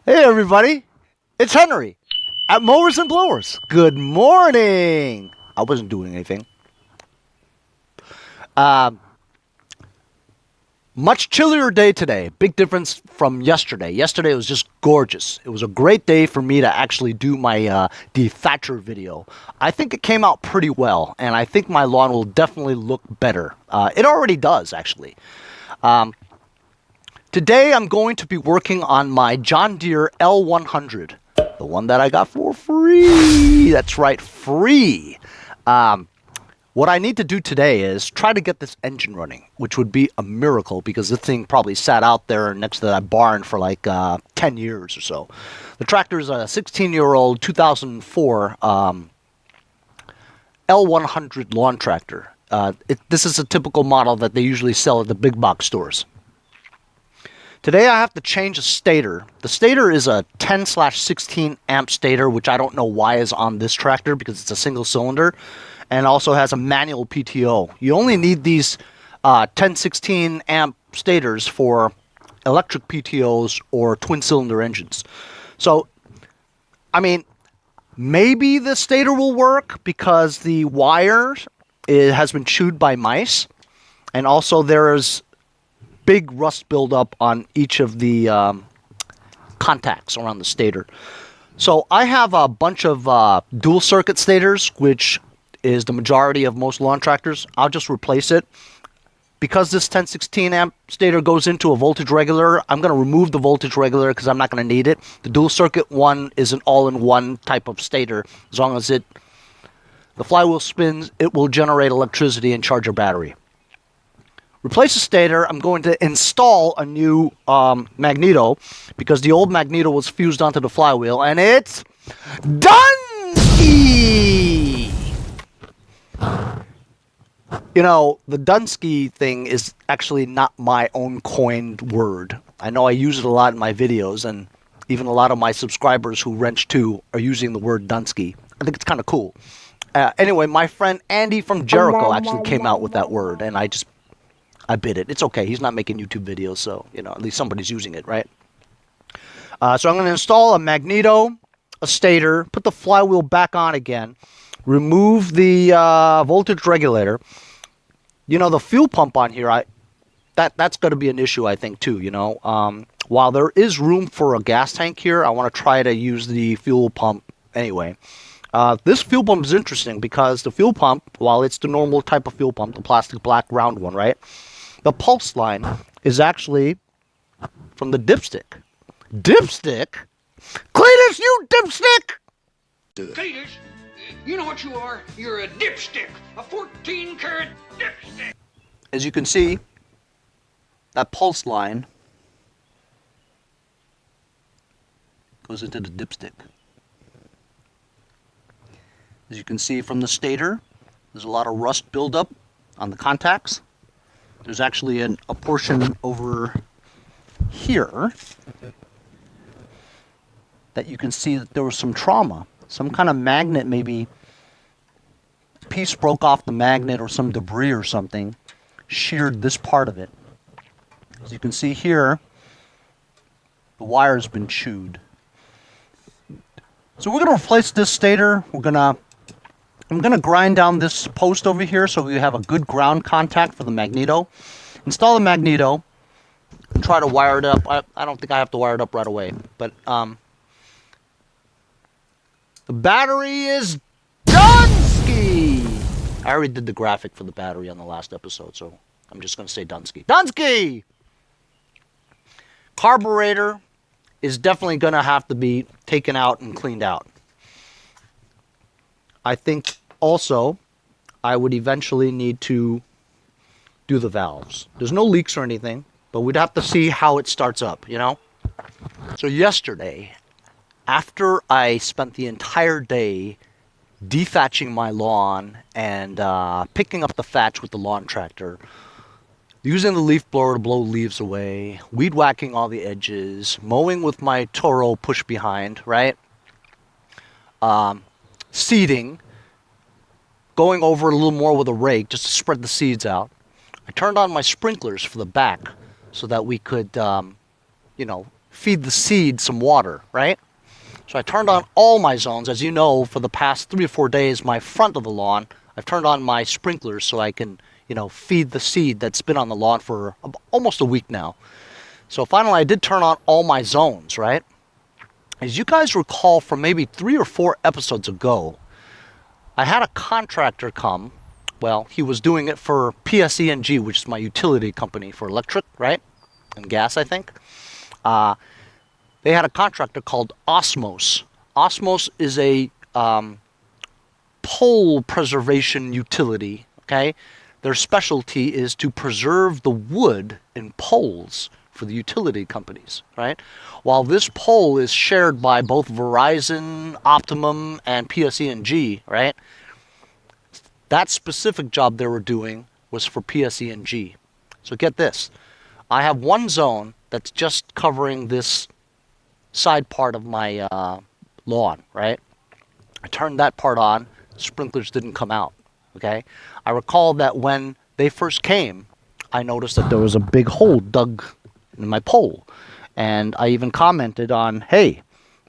Hey everybody, it's Henry at Mowers and Blowers. Good morning. I wasn't doing anything. Um, Much chillier day today. Big difference from yesterday. Yesterday was just gorgeous. It was a great day for me to actually do my dethatcher video. I think it came out pretty well, and I think my lawn will definitely look better. It already does, actually. Today I'm going to be working on my John Deere L100, the one that I got for free. That's right, free. What I need to do today is try to get this engine running, which would be a miracle because this thing probably sat out there next to that barn for like 10 years or so. The tractor is a 16-year-old 2004 L100 lawn tractor. This is a typical model that they usually sell at the big box stores. Today I have to change a stator. The stator is a 10/16 amp stator, which I don't know why is on this tractor because it's a single cylinder and also has a manual PTO. You only need these 10/16 amp stators for electric PTOs or twin cylinder engines. So, I mean, maybe the stator will work because the wire has been chewed by mice, and also there's big rust buildup on each of the contacts around the stator. So I have a bunch of dual circuit stators, which is the majority of most lawn tractors. I'll just replace it. Because this 10/16 amp stator goes into a voltage regulator, I'm going to remove the voltage regulator because I'm not going to need it. The dual circuit one is an all-in-one type of stator. As long as the flywheel spins, it will generate electricity and charge your battery. Replace the stator. I'm going to install a new Magneto because the old Magneto was fused onto the flywheel, and it's done! You know, the Dunsky thing is actually not my own coined word. I know I use it a lot in my videos, and even a lot of my subscribers who wrench too are using the word Dunsky. I think it's kind of cool. Anyway, my friend Andy from Jericho actually came out with that word, and I bid it. It's okay. He's not making YouTube videos, so, you know, at least somebody's using it, right? So I'm going to install a Magneto, a stator, put the flywheel back on again, remove the voltage regulator. You know, the fuel pump on here, that's going to be an issue, I think, too, you know. While there is room for a gas tank here, I want to try to use the fuel pump anyway. This fuel pump is interesting because the fuel pump, while it's the normal type of fuel pump, the plastic black round one, right? The pulse line is actually from the dipstick. Dipstick? Cletus, you dipstick! Cletus, you know what you are? You're a dipstick. A 14-karat dipstick. As you can see, that pulse line goes into the dipstick. As you can see from the stator, there's a lot of rust buildup on the contacts. There's actually a portion over here that you can see that there was some trauma. Some kind of magnet, maybe piece broke off the magnet or some debris or something, sheared this part of it. As you can see here, the wire's been chewed. So we're going to replace this stator. I'm going to grind down this post over here so we have a good ground contact for the Magneto. Install the Magneto and try to wire it up. I don't think I have to wire it up right away. But the battery is Dunsky! I already did the graphic for the battery on the last episode, so I'm just going to say Dunsky. Dunsky! Carburetor is definitely going to have to be taken out and cleaned out. I think also I would eventually need to do the valves. There's no leaks or anything, but we'd have to see how it starts up, you know? So yesterday, after I spent the entire day dethatching my lawn and picking up the thatch with the lawn tractor, using the leaf blower to blow leaves away, weed whacking all the edges, mowing with my Toro push behind, right? Seeding, going over a little more with a rake just to spread the seeds out. I turned on my sprinklers for the back so that we could, you know, feed the seed some water, right? So I turned on all my zones. As you know, for the past 3 or 4 days, my front of the lawn, I've turned on my sprinklers so I can, feed the seed that's been on the lawn for almost a week now. So finally, I did turn on all my zones, right? As you guys recall from maybe 3 or 4 episodes ago, I had a contractor come. Well, he was doing it for PSE&G, which is my utility company for electric, right? And gas, I think. They had a contractor called Osmos. Osmos is a pole preservation utility, okay? Their specialty is to preserve the wood in poles for the utility companies, right? While this pole is shared by both Verizon, Optimum, and PSE&G, right? That specific job they were doing was for PSE&G. So get this. I have one zone that's just covering this side part of my lawn, right? I turned that part on. Sprinklers didn't come out, okay? I recall that when they first came, I noticed that there was a big hole dug in my pole. And I even commented on, hey,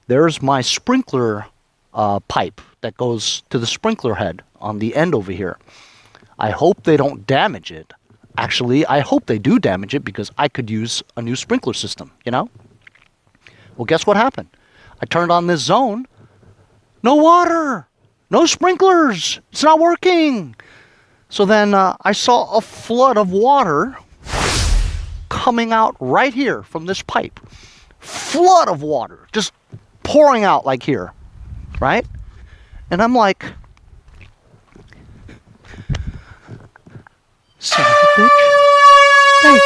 there's my sprinkler pipe that goes to the sprinkler head on the end over here. I hope they don't damage it. Actually, I hope they do damage it because I could use a new sprinkler system, Well, guess what happened? I turned on this zone. No water. No sprinklers. It's not working. So then I saw a flood of water coming out right here from this pipe. Flood of water. Just pouring out like here. Right? And I'm like, son of a bitch. Hey,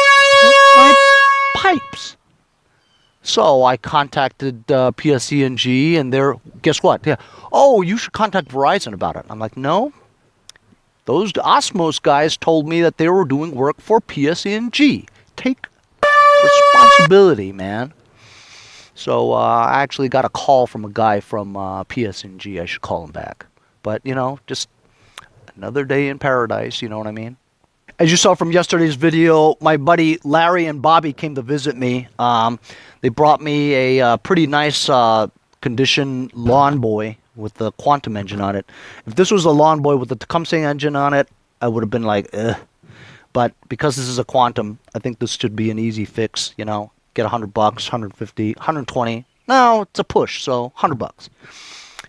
my pipes. So I contacted PSE&G, and they're, guess what? Yeah. Oh, you should contact Verizon about it. I'm like, no. Those Osmos guys told me that they were doing work for PSE&G. Take responsibility, man. So I actually got a call from a guy from PSE&G. I should call him back. But, just another day in paradise, you know what I mean? As you saw from yesterday's video, my buddy Larry and Bobby came to visit me. They brought me a pretty nice condition lawn boy with the Quantum engine on it. If this was a lawn boy with the Tecumseh engine on it, I would have been like, ugh. But because this is a Quantum, I think this should be an easy fix, Get $100, 150, 120. No, it's a push, so $100.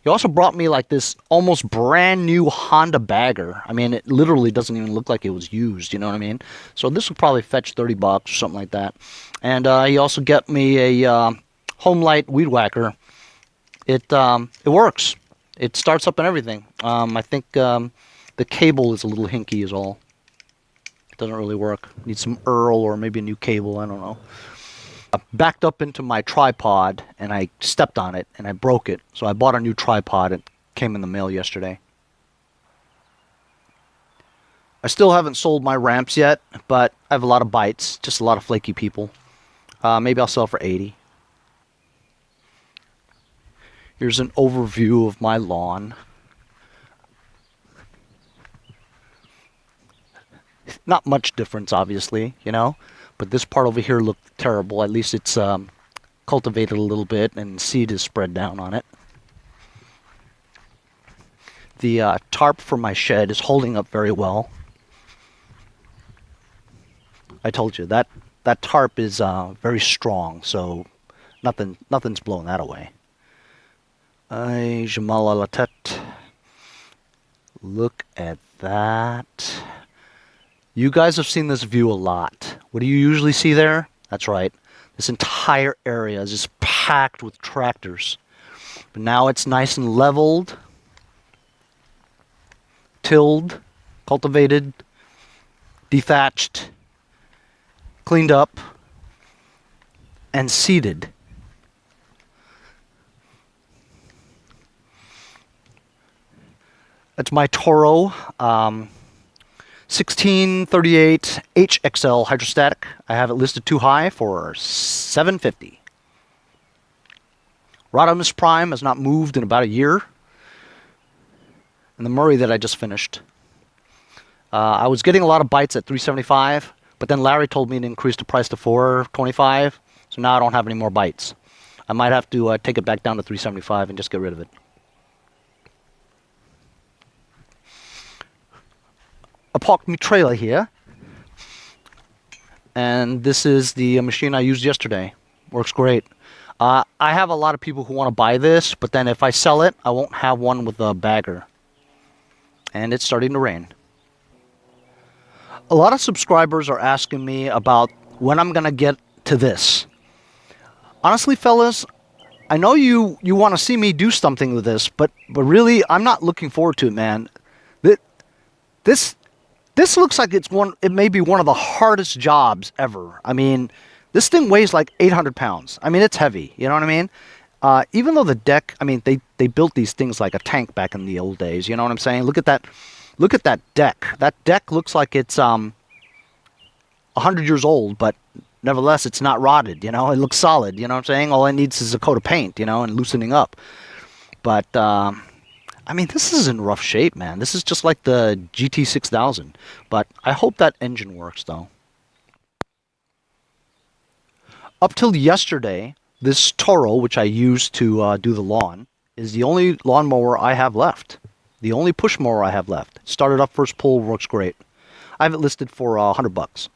He also brought me like this almost brand new Honda Bagger. I mean, it literally doesn't even look like it was used, you know what I mean? So this would probably fetch $30 or something like that. And he also got me a Home Light Weed Whacker. It works. It starts up and everything. I think the cable is a little hinky is all. It doesn't really work. Need some Earl or maybe a new cable, I don't know. I backed up into my tripod and I stepped on it and I broke it. So I bought a new tripod. It came in the mail yesterday. I still haven't sold my ramps yet, but I have a lot of bites. Just a lot of flaky people. Maybe I'll sell for 80. Here's an overview of my lawn. Not much difference, obviously, But this part over here looked terrible. At least it's cultivated a little bit and seed is spread down on it. The tarp for my shed is holding up very well. I told you that tarp is very strong, so nothing's blowing that away. Look at that. You guys have seen this view a lot. What do you usually see there? That's right. This entire area is just packed with tractors. But now it's nice and leveled, tilled, cultivated, dethatched, cleaned up, and seeded. That's my Toro 1638 HXL hydrostatic. I have it listed too high for $750. Rodimus Prime has not moved in about a year. And the Murray that I just finished. I was getting a lot of bites at $375, but then Larry told me to increase the price to $425. So now I don't have any more bites. I might have to take it back down to 375 and just get rid of it. I parked my trailer here. And this is the machine I used yesterday. Works great. I have a lot of people who want to buy this, but then if I sell it, I won't have one with a bagger. And it's starting to rain. A lot of subscribers are asking me about when I'm going to get to this. Honestly, fellas, I know you want to see me do something with this, but really, I'm not looking forward to it, man. This looks like it may be one of the hardest jobs ever. I mean, this thing weighs like 800 pounds. I mean, it's heavy. You know what I mean? Even though the deck, I mean, they built these things like a tank back in the old days. You know what I'm saying? Look at that. Look at that deck. That deck looks like it's 100 years old, but nevertheless, it's not rotted. You know, it looks solid. You know what I'm saying? All it needs is a coat of paint, you know, and loosening up. But I mean, this is in rough shape, man. This is just like the GT6000. But I hope that engine works, though. Up till yesterday, this Toro, which I used to do the lawn, is the only lawnmower I have left. The only push mower I have left. Started up first pull, works great. I have it listed for $100.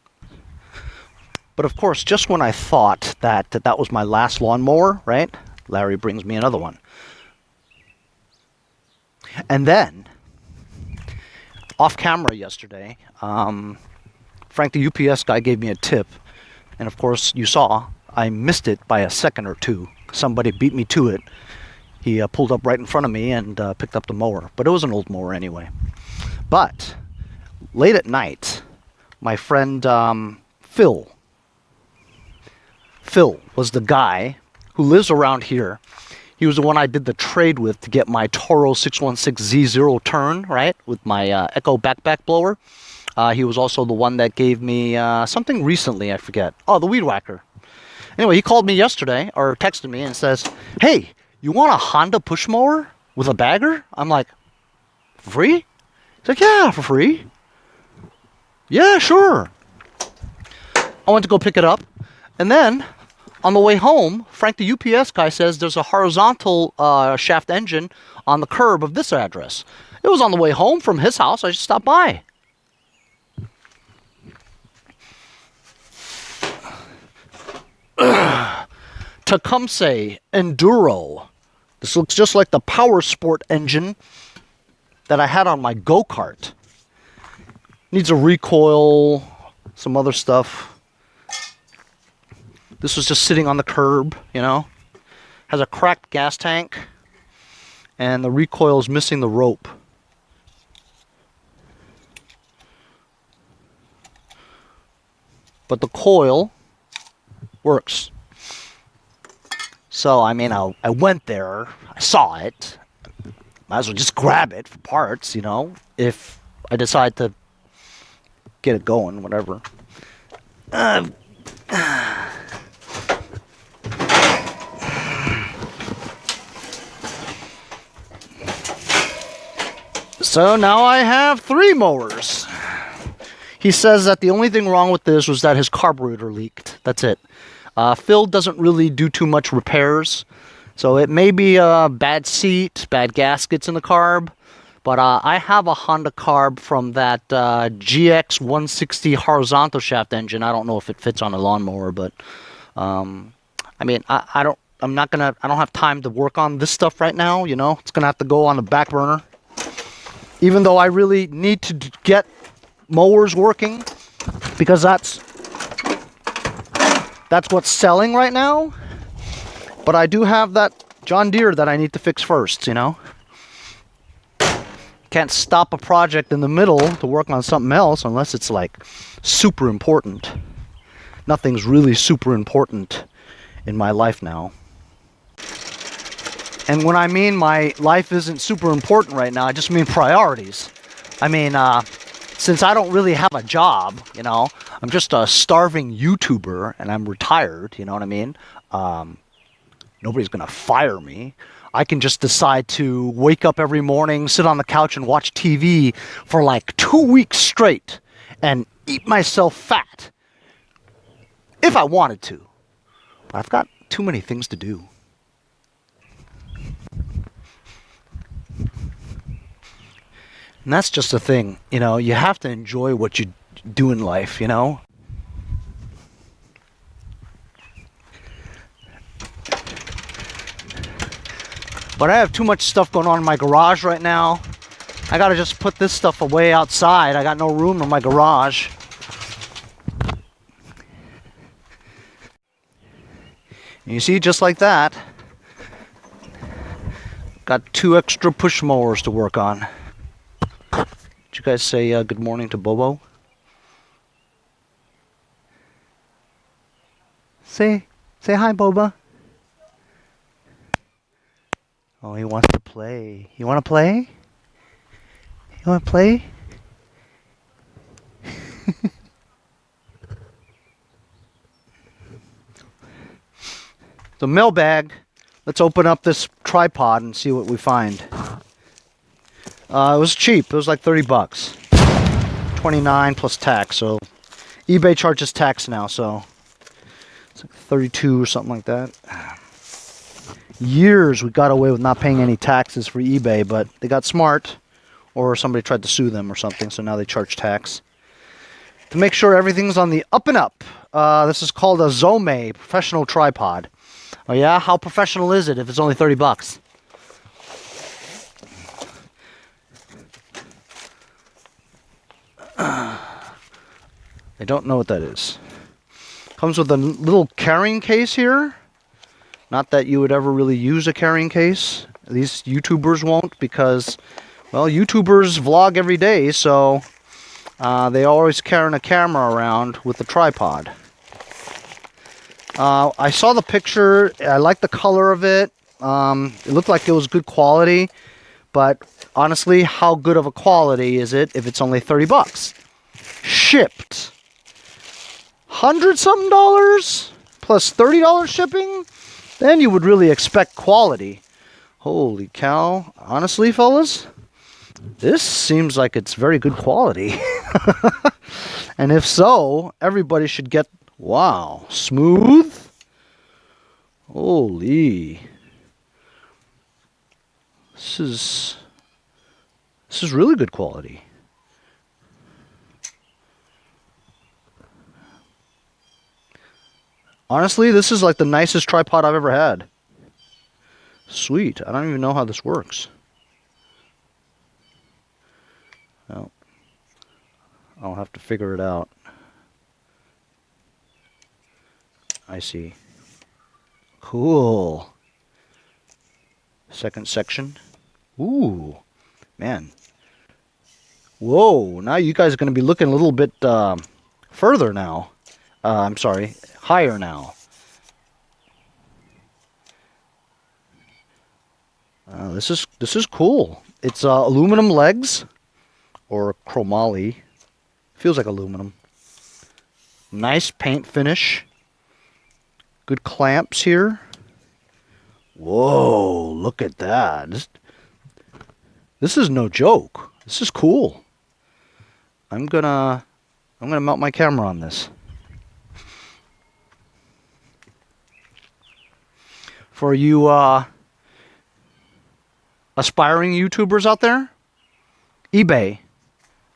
But of course, just when I thought that was my last lawnmower, right? Larry brings me another one. And then, off camera yesterday, Frank the UPS guy gave me a tip. And of course, you saw, I missed it by a second or two. Somebody beat me to it. He pulled up right in front of me and picked up the mower. But it was an old mower anyway. But, late at night, my friend Phil was the guy who lives around here. He was the one I did the trade with to get my Toro 616Z0 turn, right? With my Echo backpack blower. He was also the one that gave me something recently, I forget. Oh, the weed whacker. Anyway, he called me yesterday, or texted me and says, "Hey, you want a Honda push mower with a bagger?" I'm like, "For free?" He's like, "Yeah, for free." "Yeah, sure." I went to go pick it up. And then, on the way home, Frank the UPS guy says there's a horizontal shaft engine on the curb of this address. It was on the way home from his house. I just stopped by. Tecumseh Enduro. This looks just like the Power Sport engine that I had on my go-kart. Needs a recoil, some other stuff. This was just sitting on the curb, you know. Has a cracked gas tank. And the recoil is missing the rope. But the coil works. So, I mean, I went there. I saw it. Might as well just grab it for parts, you know. If I decide to get it going, whatever. So now I have 3 mowers. He says that the only thing wrong with this was that his carburetor leaked. That's it. Phil doesn't really do too much repairs. So it may be a bad seat, bad gaskets in the carb. But I have a Honda carb from that GX 160 horizontal shaft engine. I don't know if it fits on a lawnmower, but I mean, I don't have time to work on this stuff right now, you know. It's going to have to go on the back burner. Even though I really need to get mowers working, because that's what's selling right now. But I do have that John Deere that I need to fix first, you know. Can't stop a project in the middle to work on something else unless it's like super important. Nothing's really super important in my life now. And when I mean my life isn't super important right now, I just mean priorities. I mean, since I don't really have a job, you know, I'm just a starving YouTuber and I'm retired, you know what I mean? Nobody's going to fire me. I can just decide to wake up every morning, sit on the couch and watch TV for like 2 weeks straight and eat myself fat. If I wanted to. I've got too many things to do. And that's just the thing, you know, you have to enjoy what you do in life, you know? But I have too much stuff going on in my garage right now. I gotta just put this stuff away outside. I got no room in my garage. And you see, just like that, got 2 extra push mowers to work on. Did you guys say good morning to Bobo? Say hi, Boba. Oh, he wants to play. You want to play? You want to play? The mailbag. Let's open up this tripod and see what we find. It was cheap. It was like 30 bucks. 29 plus tax. So eBay charges tax now, so it's like 32 or something like that. Years we got away with not paying any taxes for eBay, but they got smart, or somebody tried to sue them or something, so now they charge tax. To make sure everything's on the up and up, this is called a Zome professional tripod. Oh yeah? How professional is it if it's only 30 bucks? I don't know what that is. Comes with a little carrying case here. Not that you would ever really use a carrying case. These YouTubers won't because, well, YouTubers vlog every day, so they always carrying a camera around with a tripod. I saw the picture. I like the color of it. It looked like it was good quality, but honestly, how good of a quality is it if it's only 30 bucks? Shipped. $100-something plus $30 shipping? Then you would really expect quality. Holy cow. Honestly, fellas, this seems like it's very good quality. And if so, everybody should get, wow, smooth. Holy. This is really good quality. Honestly, this is like the nicest tripod I've ever had. Sweet. I don't even know how this works. Well, I'll have to figure it out. I see. Cool. Second section. Ooh, man. Whoa, now you guys are going to be looking a little bit further now. I'm sorry, higher now. This is cool. It's aluminum legs, or chromoly. Feels like aluminum. Nice paint finish. Good clamps here. Whoa, look at that. This is no joke. This is cool. I'm gonna mount my camera on this. For you aspiring YouTubers out there, eBay,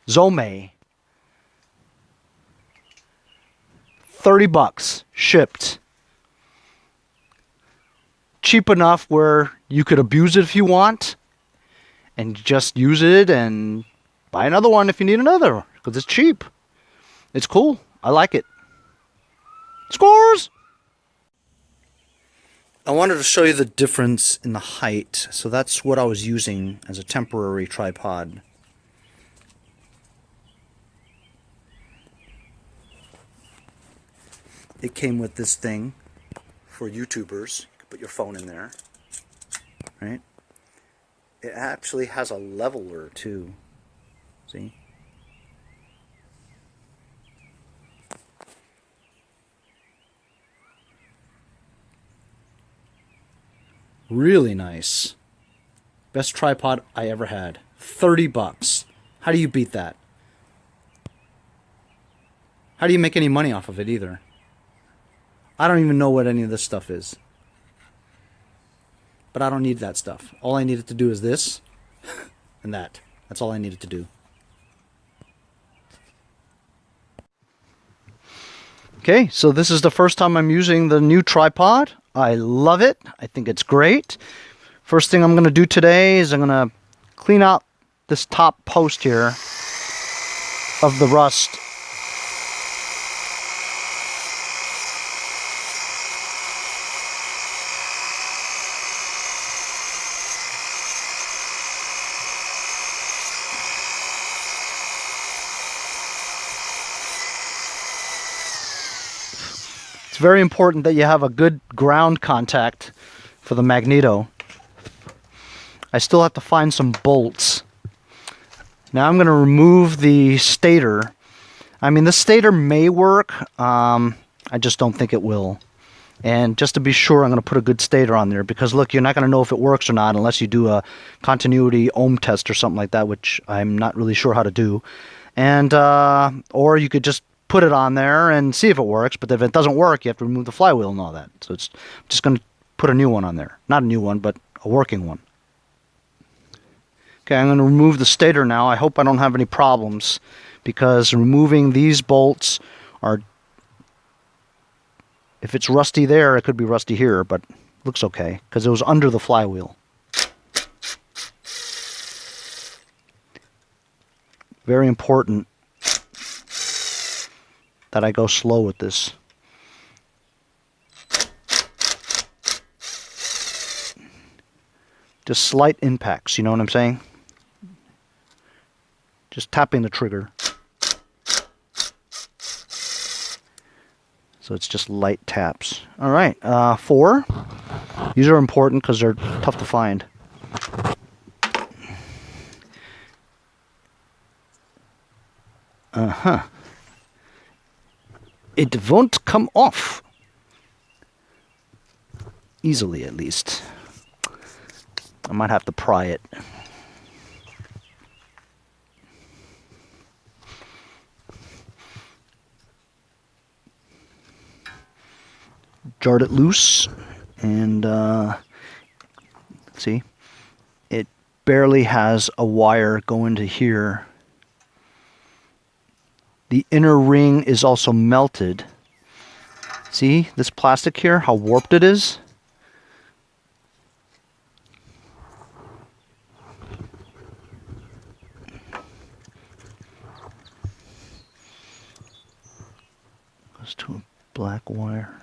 Zome, 30 bucks shipped. Cheap enough where you could abuse it if you want and just use it and buy another one if you need another because it's cheap. It's cool. I like it. Scores! I wanted to show you the difference in the height. So that's what I was using as a temporary tripod. It came with this thing for YouTubers. You can put your phone in there, right? It actually has a leveler too. See? Really nice. Best tripod I ever had. 30 bucks. How do you beat that? How do you make any money off of it either? I don't even know what any of this stuff is. But I don't need that stuff. All I needed to do is this and that. That's all I needed to do. Okay, so this is the first time I'm using the new tripod. I love it. I think it's great. First thing I'm going to do today is I'm going to clean out this top post here of the rust. It's very important that you have a good ground contact for the Magneto. I still have to find some bolts. Now I'm going to remove the stator. I mean, the stator may work. I just don't think it will. And just to be sure, I'm going to put a good stator on there because, look, you're not going to know if it works or not unless you do a continuity ohm test or something like that, which I'm not really sure how to do. And or you could just put it on there and see if it works, but if it doesn't work, you have to remove the flywheel and all that. So it's just going to put a new one on there. Not a new one, but a working one. Okay, I'm going to remove the stator now. I hope I don't have any problems because removing these bolts are, if it's rusty there, it could be rusty here, but looks okay because it was under the flywheel. Very important that I go slow with this. Just slight impacts, you know what I'm saying? Just tapping the trigger. So it's just light taps. All right, 4. These are important because they're tough to find. Uh-huh. It won't come off. Easily, at least. I might have to pry it. Jarred it loose, and see, it barely has a wire going to here. The inner ring is also melted. See this plastic here, how warped it is? Goes to a black wire.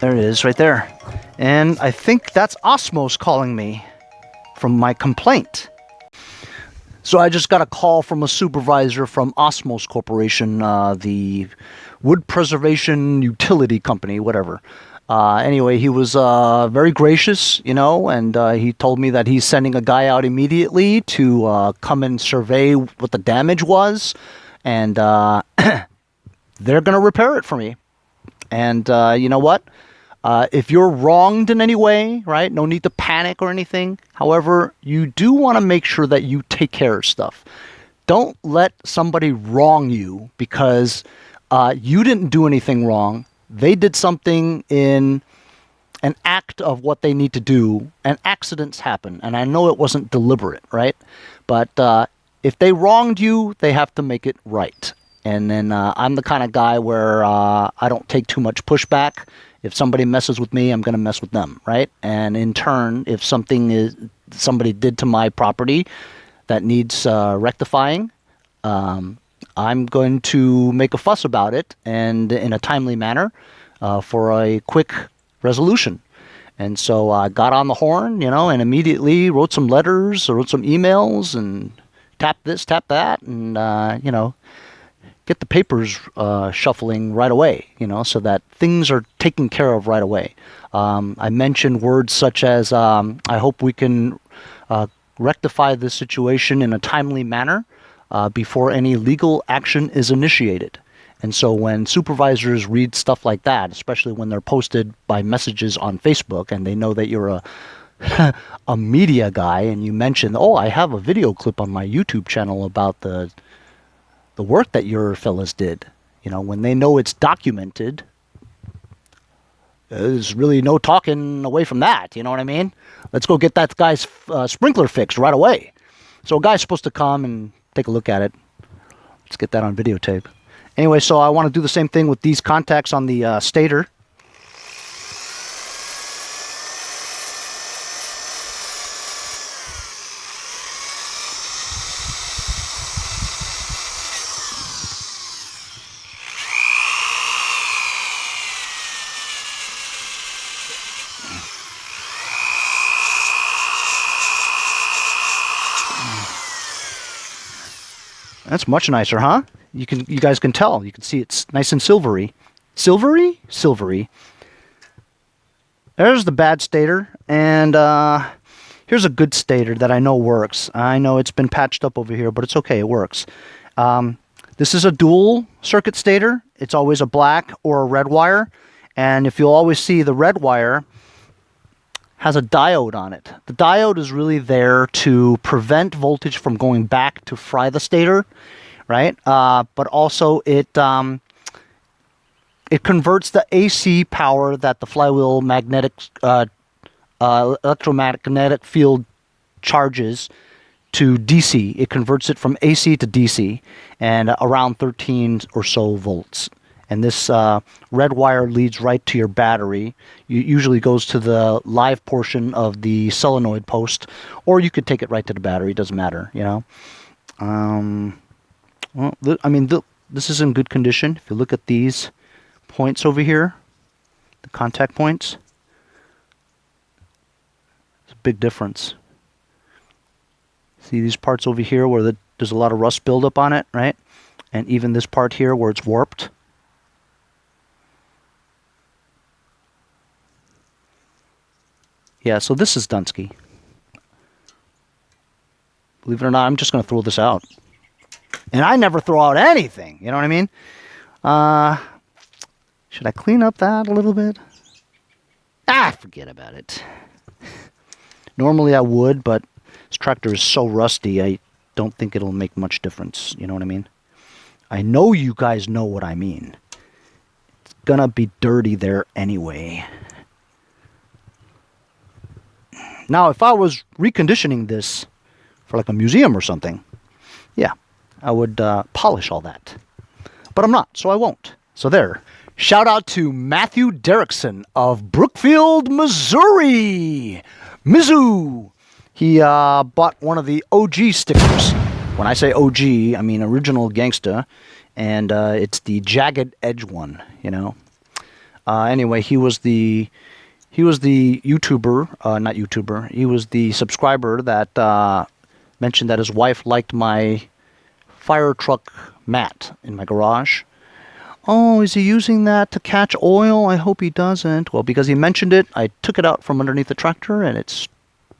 There it is, right there. And I think that's Osmos calling me from my complaint. So I just got a call from a supervisor from Osmos Corporation, the wood preservation utility company, whatever. Anyway, he was very gracious, you know, and he told me that he's sending a guy out immediately to come and survey what the damage was, and they're going to repair it for me. And you know what? If you're wronged in any way, right, no need to panic or anything. However, you do want to make sure that you take care of stuff. Don't let somebody wrong you because you didn't do anything wrong. They did something in an act of what they need to do, and accidents happen. And I know it wasn't deliberate, right? But if they wronged you, they have to make it right. And then I'm the kind of guy where I don't take too much pushback. If somebody messes with me, I'm going to mess with them, right? And in turn, if somebody did to my property that needs rectifying, I'm going to make a fuss about it and in a timely manner for a quick resolution. And so I got on the horn, you know, and immediately wrote some letters, wrote some emails, and tap this, tap that, and, you know, get the papers shuffling right away, you know, so that things are taken care of right away. I mentioned words such as, I hope we can rectify this situation in a timely manner before any legal action is initiated. And so when supervisors read stuff like that, especially when they're posted by messages on Facebook and they know that you're a a media guy and you mention, oh, I have a video clip on my YouTube channel about the work that your fellas did. You know, when they know it's documented, there's really no talking away from that. You know what I mean? Let's go get that guy's sprinkler fixed right away. So a guy's supposed to come and take a look at it. Let's get that on videotape. Anyway, so I want to do the same thing with these contacts on the stator. That's much nicer, huh? You guys can tell. You can see it's nice and silvery. Silvery? Silvery. There's the bad stator, and here's a good stator that I know works. I know it's been patched up over here, but it's okay. It works. This is a dual circuit stator. It's always a black or a red wire, and if you'll always see, the red wire has a diode on it. The diode is really there to prevent voltage from going back to fry the stator, right? But also it converts the AC power that the flywheel magnetic electromagnetic field charges to DC. It converts it from AC to DC, and around 13 or so volts. And this red wire leads right to your battery. It usually goes to the live portion of the solenoid post, or you could take it right to the battery. It doesn't matter, you know. Well, I mean, this is in good condition. If you look at these points over here, the contact points, it's a big difference. See these parts over here where there's a lot of rust buildup on it, right? And even this part here where it's warped. Yeah, so this is Dunsky. Believe it or not, I'm just going to throw this out. And I never throw out anything, you know what I mean? Should I clean up that a little bit? Forget about it. Normally I would, but this tractor is so rusty, I don't think it'll make much difference, you know what I mean? I know you guys know what I mean. It's gonna be dirty there anyway. Now, if I was reconditioning this for like a museum or something, yeah, I would polish all that. But I'm not, so I won't. So there. Shout out to Matthew Derrickson of Brookfield, Missouri. Mizzou. He bought one of the OG stickers. When I say OG, I mean original gangsta. And it's the jagged edge one, you know. Anyway, he was the YouTuber, not YouTuber, he was the subscriber that mentioned that his wife liked my fire truck mat in my garage. Oh, is he using that to catch oil? I hope he doesn't. Well, because he mentioned it, I took it out from underneath the tractor, and it's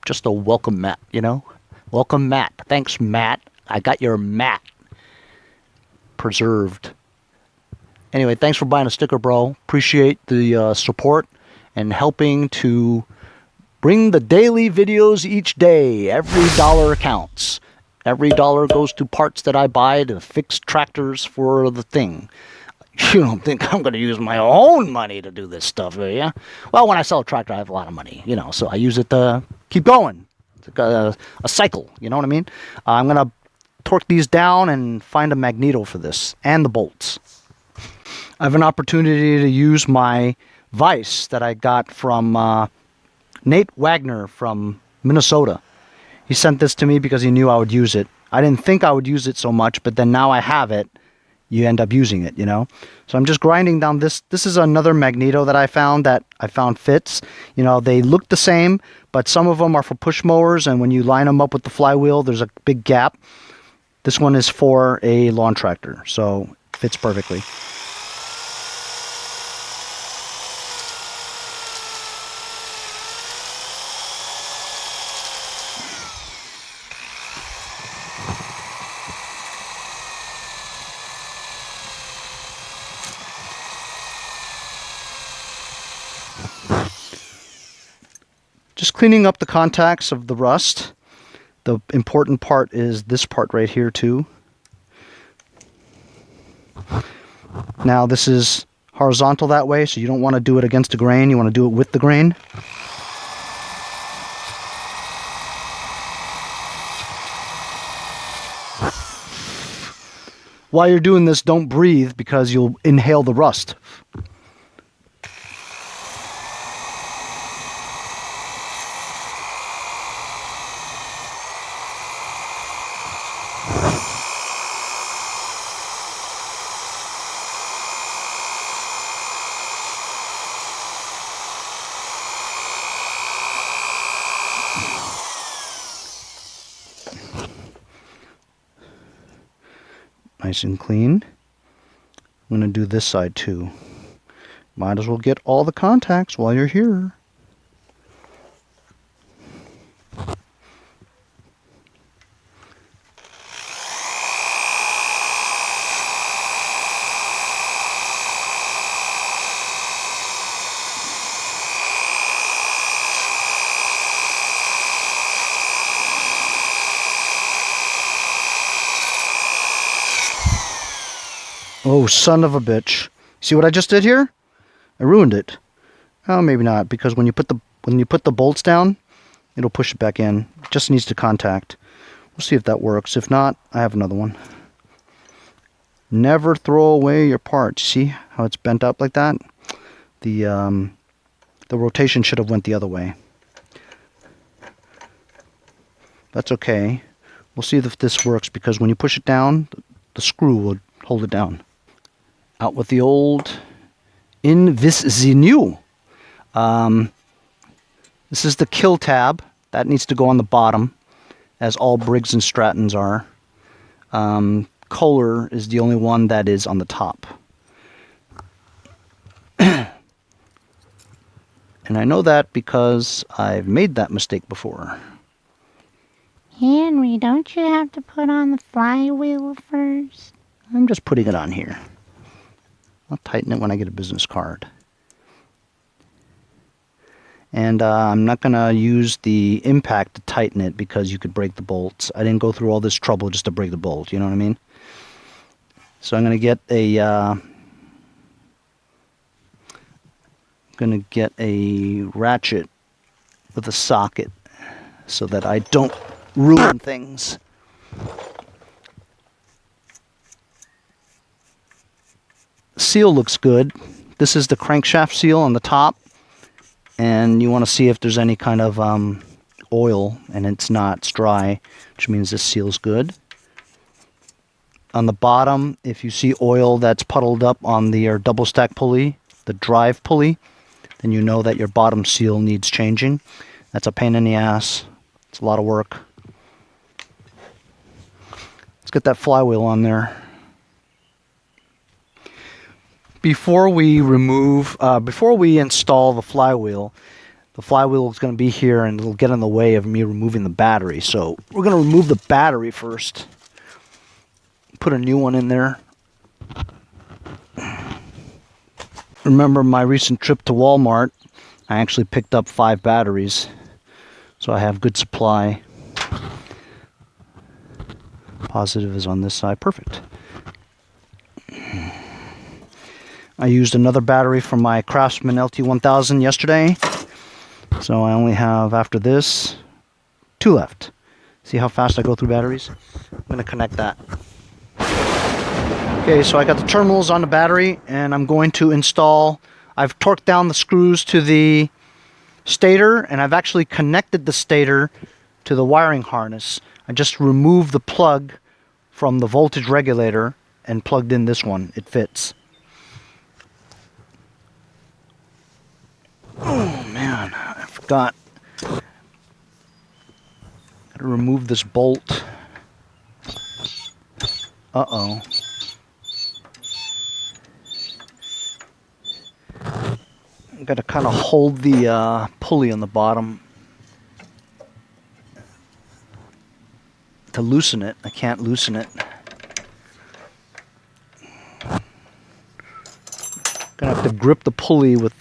just a welcome mat, you know? Welcome mat. Thanks, Matt. I got your mat preserved. Anyway, thanks for buying a sticker, bro. Appreciate the support and helping to bring the daily videos each day. Every dollar counts. Every dollar goes to parts that I buy to fix tractors for the thing. You don't think I'm going to use my own money to do this stuff, do you? Well, when I sell a tractor, I have a lot of money, you know, so I use it to keep going. It's like a cycle, you know what I mean? I'm going to torque these down and find a Magneto for this, and the bolts. I have an opportunity to use my vise that I got from Nate Wagner from Minnesota. He sent this to me because he knew I would use it. I didn't think I would use it so much, but then now I have it, you end up using it, you know? So I'm just grinding down this. This is another Magneto that I found fits. You know, they look the same, but some of them are for push mowers, and when you line them up with the flywheel, there's a big gap. This one is for a lawn tractor, so it fits perfectly. Just cleaning up the contacts of the rust. The important part is this part right here too. Now this is horizontal that way, so you don't want to do it against the grain, you want to do it with the grain. While you're doing this, don't breathe because you'll inhale the rust. Nice and clean. I'm going to do this side too. Might as well get all the contacts while you're here. Oh, son of a bitch. See what I just did here? I ruined it. Oh, maybe not, because when you put the bolts down, it'll push it back in. It just needs to contact. We'll see if that works. If not, I have another one. Never throw away your parts. See how it's bent up like that? The rotation should have went the other way. That's okay. We'll see if this works, because when you push it down, the screw will hold it down. Out with the old, in with the new. This is the kill tab. That needs to go on the bottom, as all Briggs and Strattons are. Kohler is the only one that is on the top. And I know that because I've made that mistake before. Henry, don't you have to put on the flywheel first? I'm just putting it on here. I'll tighten it when I get a business card. And I'm not going to use the impact to tighten it because you could break the bolts. I didn't go through all this trouble just to break the bolt, you know what I mean? So I'm going to get a ratchet with a socket so that I don't ruin things. Seal looks good. This is the crankshaft seal on the top, and you want to see if there's any kind of oil, and it's not. It's dry, which means this seal's good. On the bottom, if you see oil that's puddled up on the double stack pulley, the drive pulley, then you know that your bottom seal needs changing. That's a pain in the ass. It's a lot of work. Let's get that flywheel on there. Before we install the flywheel is going to be here and it'll get in the way of me removing the battery. So we're going to remove the battery first. Put a new one in there. Remember my recent trip to Walmart? I actually picked up 5 batteries. So I have good supply. Positive is on this side. Perfect. I used another battery from my Craftsman LT1000 yesterday. So I only have, after this, 2 left. See how fast I go through batteries? I'm going to connect that. Okay, so I got the terminals on the battery, and I'm going to install... I've torqued down the screws to the stator, and I've actually connected the stator to the wiring harness. I just removed the plug from the voltage regulator and plugged in this one. It fits. Oh man, I forgot. Gotta remove this bolt. Uh-oh. Gotta kind of hold the pulley on the bottom to loosen it. I can't loosen it. Gonna have to grip the pulley with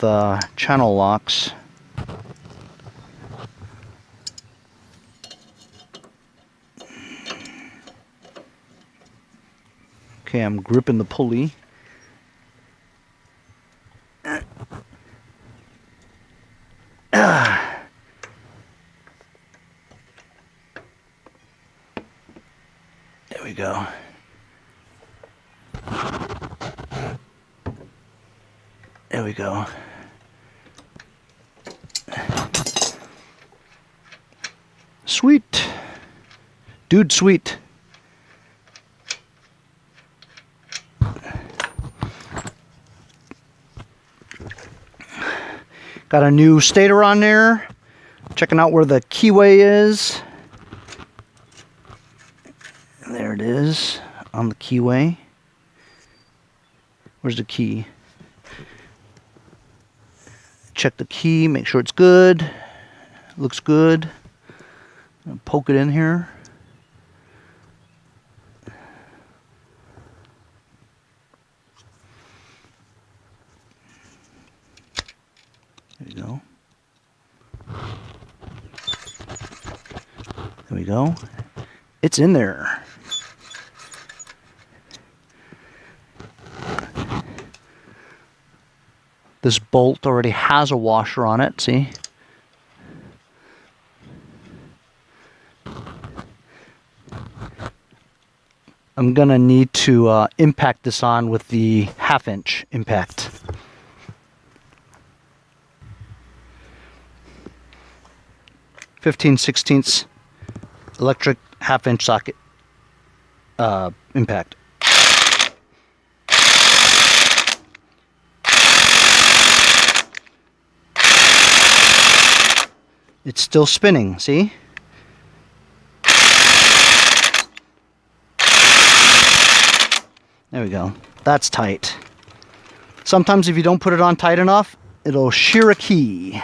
channel locks. Okay, I'm gripping the pulley. There we go. There we go. Sweet. Dude, sweet. Got a new stator on there. Checking out where the keyway is. There it is on the keyway. Where's the key? Check the key, make sure it's good. Looks good. I'll poke it in here. There we go. There we go. It's in there. This bolt already has a washer on it, see? I'm gonna need to impact this on with the 1/2" impact. (15/16) electric 1/2" socket impact. It's still spinning, see? There we go. That's tight. Sometimes if you don't put it on tight enough, it'll shear a key.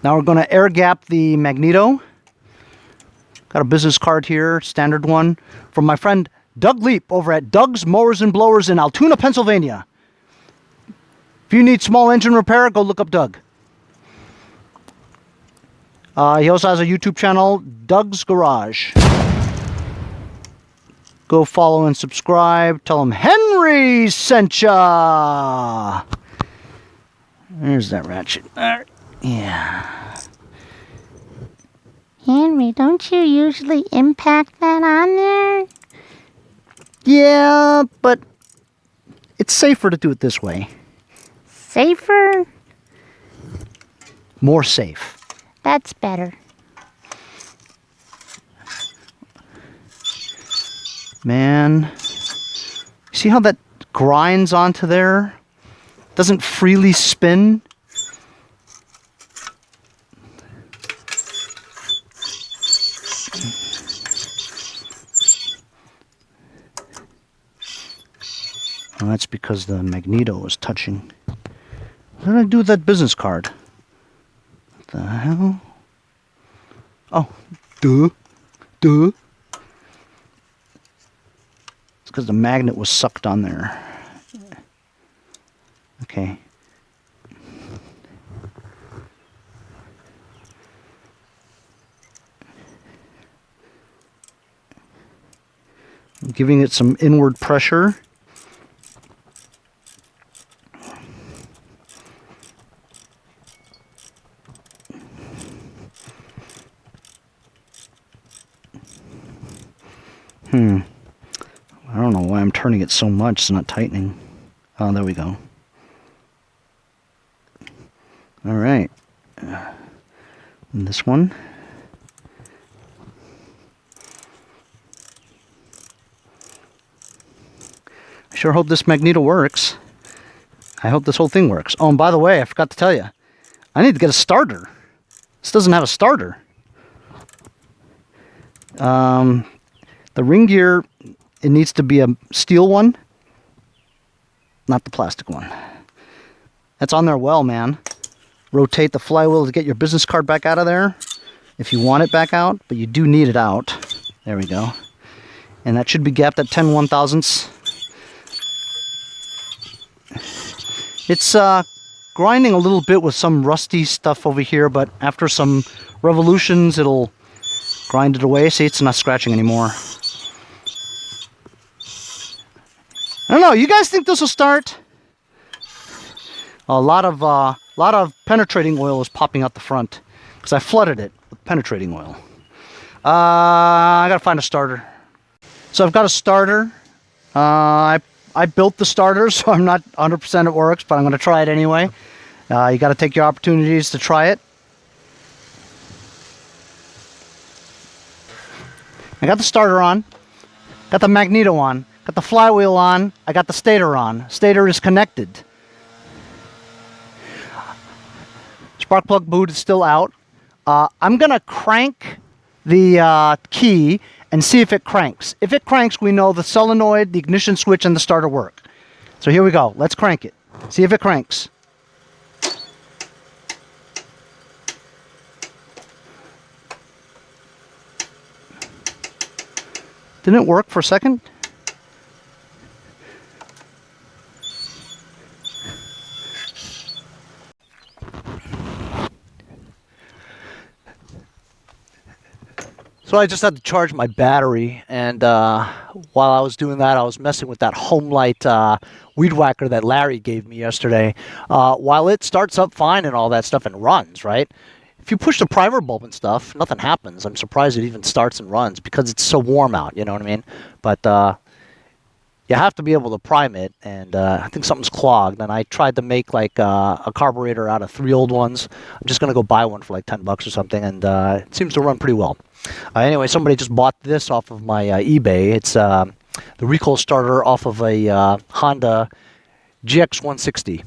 Now we're going to air gap the Magneto. Got a business card here, standard one, from my friend Doug Leap over at Doug's Mowers and Blowers in Altoona, Pennsylvania. If you need small engine repair, go look up Doug. He also has a YouTube channel, Doug's Garage. Go follow and subscribe. Tell him Henry sent ya. There's that ratchet. Yeah. Henry, don't you usually impact that on there? Yeah, but it's safer to do it this way. Safer? More safe. That's better. Man, see how that grinds onto there? Doesn't freely spin? Well, that's because the Magneto was touching. What did I do with that business card? What the hell? Oh, duh. It's because the magnet was sucked on there. Okay. I'm giving it some inward pressure. I don't know why I'm turning it so much, it's not tightening. Oh, there we go. Alright. And this one. I sure hope this Magneto works. I hope this whole thing works. Oh, and by the way, I forgot to tell you. I need to get a starter. This doesn't have a starter. The ring gear, it needs to be a steel one, not the plastic one. That's on there well, man. Rotate the flywheel to get your business card back out of there. if you want it back out, but you do need it out. There we go. And that should be gapped at 10/1000ths. It's grinding a little bit with some rusty stuff over here, but after some revolutions, it'll grind it away. See, it's not scratching anymore. I don't know. You guys think this will start? A lot of penetrating oil is popping out the front because I flooded it with penetrating oil. I gotta find a starter. So I've got a starter. I built the starter, so I'm not 100% it works, but I'm gonna try it anyway. You got to take your opportunities to try it. I got the starter on, got the Magneto on, got the flywheel on, I got the stator on. Stator is connected. Spark plug boot is still out. I'm going to crank the key and see if it cranks. If it cranks, we know the solenoid, the ignition switch, and the starter work. So here we go. Let's crank it. See if it cranks. Didn't it work for a second? So I just had to charge my battery, and while I was doing that, I was messing with that Homelight weed whacker that Larry gave me yesterday. While it starts up fine and all that stuff and runs, right? If you push the primer bulb and stuff, nothing happens. I'm surprised it even starts and runs because it's so warm out, you know what I mean? But you have to be able to prime it, and I think something's clogged. And I tried to make like a carburetor out of 3 old ones. I'm just going to go buy one for like $10 or something, and it seems to run pretty well. Anyway, somebody just bought this off of my eBay. It's the recoil starter off of a Honda GX160.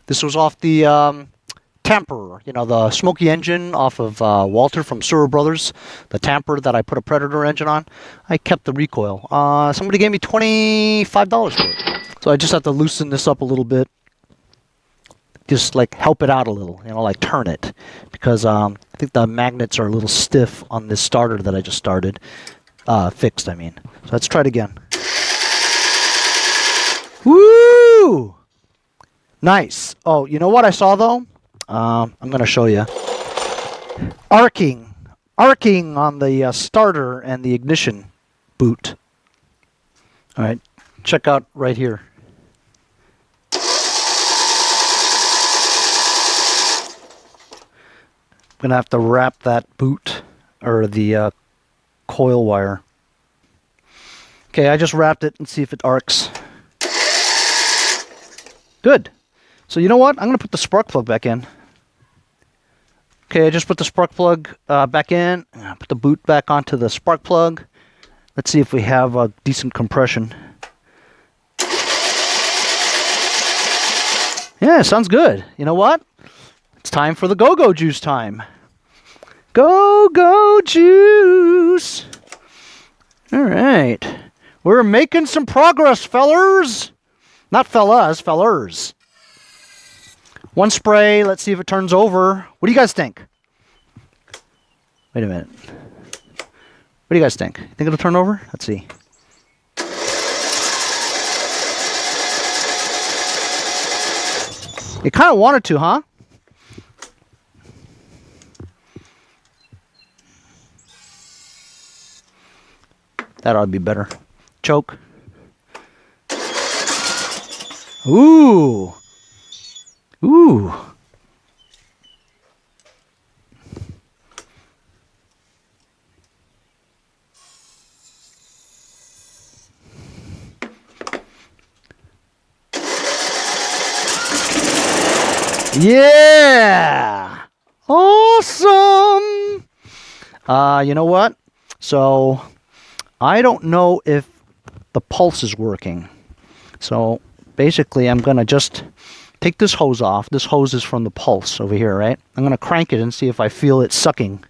This was off the Tamper, you know, the smoky engine off of Walter from Sura Brothers, the Tamper that I put a Predator engine on. I kept the recoil. Somebody gave me $25 for it. So I just have to loosen this up a little bit. Just like help it out a little, you know, like turn it. Because I think the magnets are a little stiff on this starter that I just started. Fixed, I mean. So let's try it again. Woo! Nice. Oh, you know what I saw though? I'm going to show you. Arcing on the starter and the ignition boot. All right, check out right here. I'm going to have to wrap that boot or the coil wire. Okay, I just wrapped it and see if it arcs. Good. So you know what? I'm going to put the spark plug back in. Okay, I just put the spark plug back in. Put the boot back onto the spark plug. Let's see if we have a decent compression. Yeah, sounds good. You know what? It's time for the go-go juice time. Go-go juice! All right. We're making some progress, fellers. Not fellas, fellers. One spray. Let's see if it turns over. What do you guys think? Wait a minute. What do you guys think? You think it'll turn over? Let's see. It kind of wanted to, huh? That ought to be better. Choke. Ooh. Ooh. Yeah. Awesome. You know what? So I don't know if the pulse is working. So basically I'm going to just take this hose off. This hose is from the pulse over here, right? I'm going to crank it and see if I feel it sucking.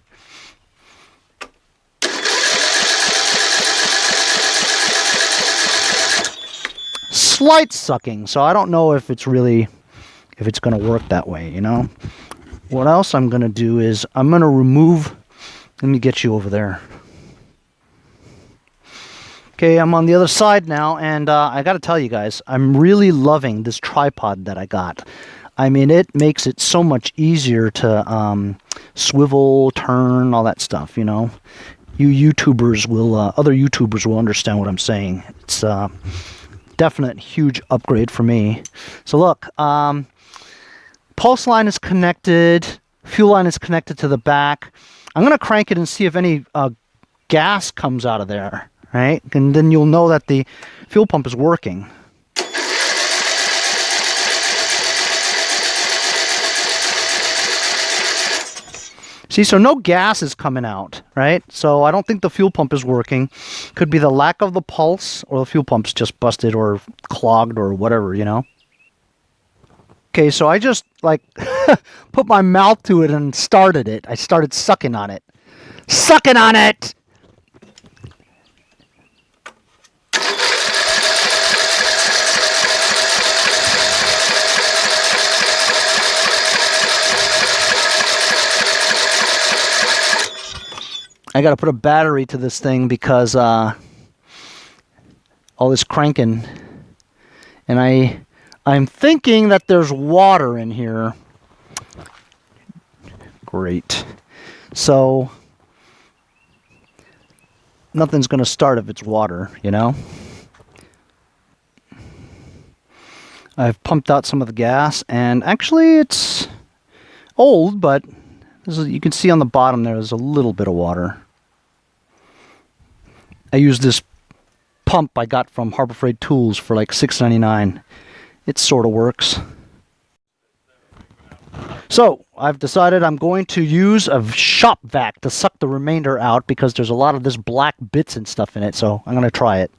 Slight sucking, so I don't know if it's really, if it's going to work that way, you know? What else I'm going to do is I'm going to remove Let me get you over there. Okay, I'm on the other side now, and I gotta tell you guys, I'm really loving this tripod that I got. I mean, it makes it so much easier to swivel, turn, all that stuff, you know. You YouTubers will, other YouTubers will understand what I'm saying. It's definite huge upgrade for me. So look, pulse line is connected, fuel line is connected to the back. I'm gonna crank it and see if any gas comes out of there, right? And then you'll know that the fuel pump is working. See, so no gas is coming out, right? So I don't think the fuel pump is working. Could be the lack of the pulse, or the fuel pump's just busted or clogged or whatever, you know? Okay, so I just, like, put my mouth to it and started it. I started sucking on it. Sucking on it! I gotta put a battery to this thing because all this cranking, and I'm thinking that there's water in here. Great. So nothing's gonna start if it's water, you know? I've pumped out some of the gas, and actually it's old, but you can see on the bottom there's a little bit of water. I used this pump I got from Harbor Freight Tools for like $6.99. It sort of works. So I've decided I'm going to use a shop vac to suck the remainder out because there's a lot of this black bits and stuff in it, so I'm going to try it.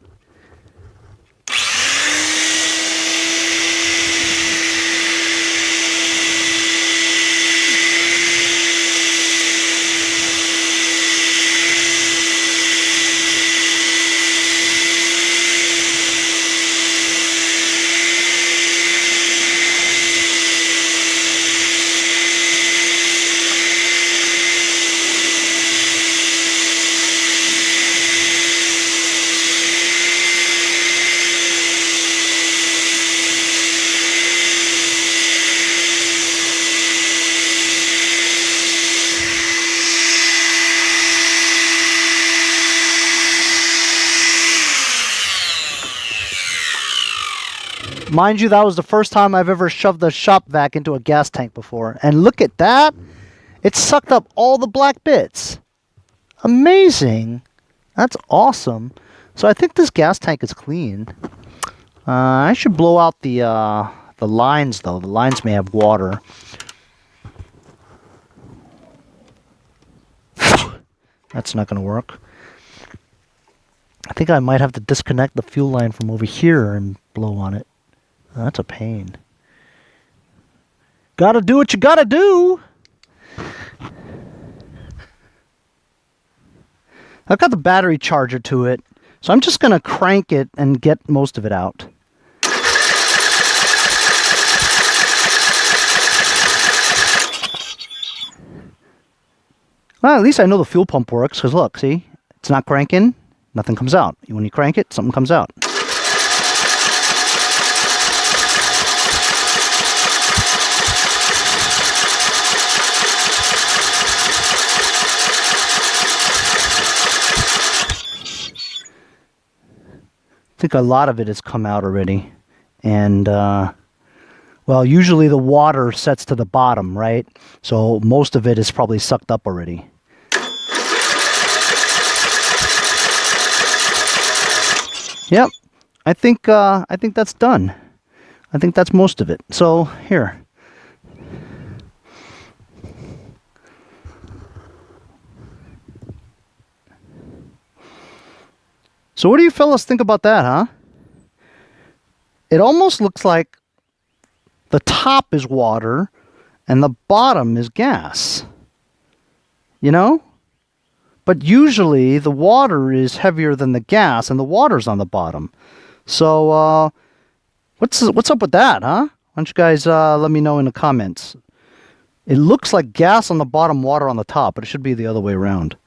Mind you, that was the first time I've ever shoved a shop vac into a gas tank before. And look at that. It sucked up all the black bits. Amazing. That's awesome. So I think this gas tank is clean. I should blow out the lines, though. The lines may have water. That's not going to work. I think I might have to disconnect the fuel line from over here and blow on it. That's a pain. Gotta do what you gotta do. I've got the battery charger to it, so I'm just gonna crank it and get most of it out. Well, at least I know the fuel pump works, because look, see? It's not cranking, nothing comes out. When you crank it, something comes out. I think a lot of it has come out already. And, well, usually the water sets to the bottom, right? So most of it is probably sucked up already. Yep, I think that's done. I think that's most of it. So here. So what do you fellas think about that, huh? It almost looks like the top is water and the bottom is gas. You know? But usually the water is heavier than the gas and the water's on the bottom. So what's up with that, huh? Why don't you guys let me know in the comments. It looks like gas on the bottom, water on the top, but it should be the other way around.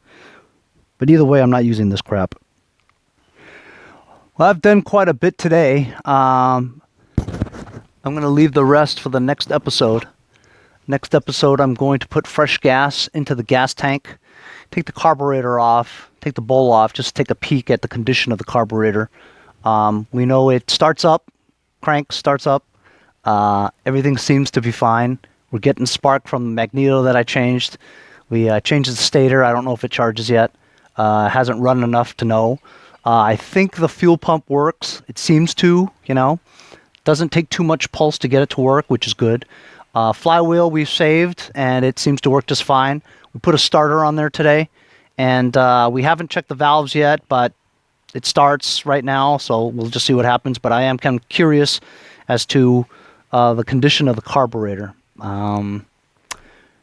But either way, I'm not using this crap. Well, I've done quite a bit today. I'm going to leave the rest for the next episode. Next episode, I'm going to put fresh gas into the gas tank, take the carburetor off, take the bowl off, just take a peek at the condition of the carburetor. We know it starts up, crank starts up. Everything seems to be fine. We're getting spark from the Magneto that I changed. We changed the stator. I don't know if it charges yet. Hasn't run enough to know. I think the fuel pump works. It seems to, you know. Doesn't take too much pulse to get it to work, which is good. Flywheel we've saved, and it seems to work just fine. We put a starter on there today, and we haven't checked the valves yet, but it starts right now, so we'll just see what happens. But I am kind of curious as to the condition of the carburetor.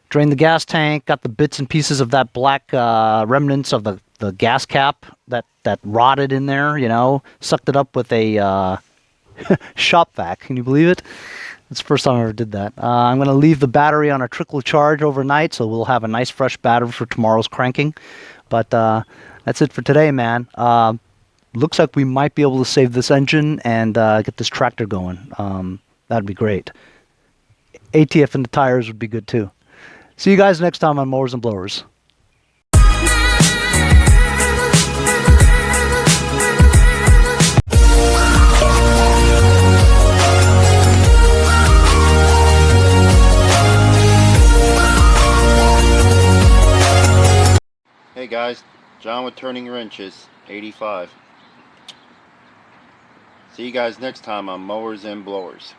Drained the gas tank, got the bits and pieces of that black remnants of the gas cap that rotted in there, you know, sucked it up with a shop vac. Can you believe it? It's the first time I ever did that. I'm going to leave the battery on a trickle charge overnight, so we'll have a nice fresh battery for tomorrow's cranking. But that's it for today, man. Looks like we might be able to save this engine and get this tractor going. That'd be great. ATF in the tires would be good too. See you guys next time on Mowers and Blowers. Hey guys, John with Turning Wrenches, 85. See you guys next time on Mowers and Blowers.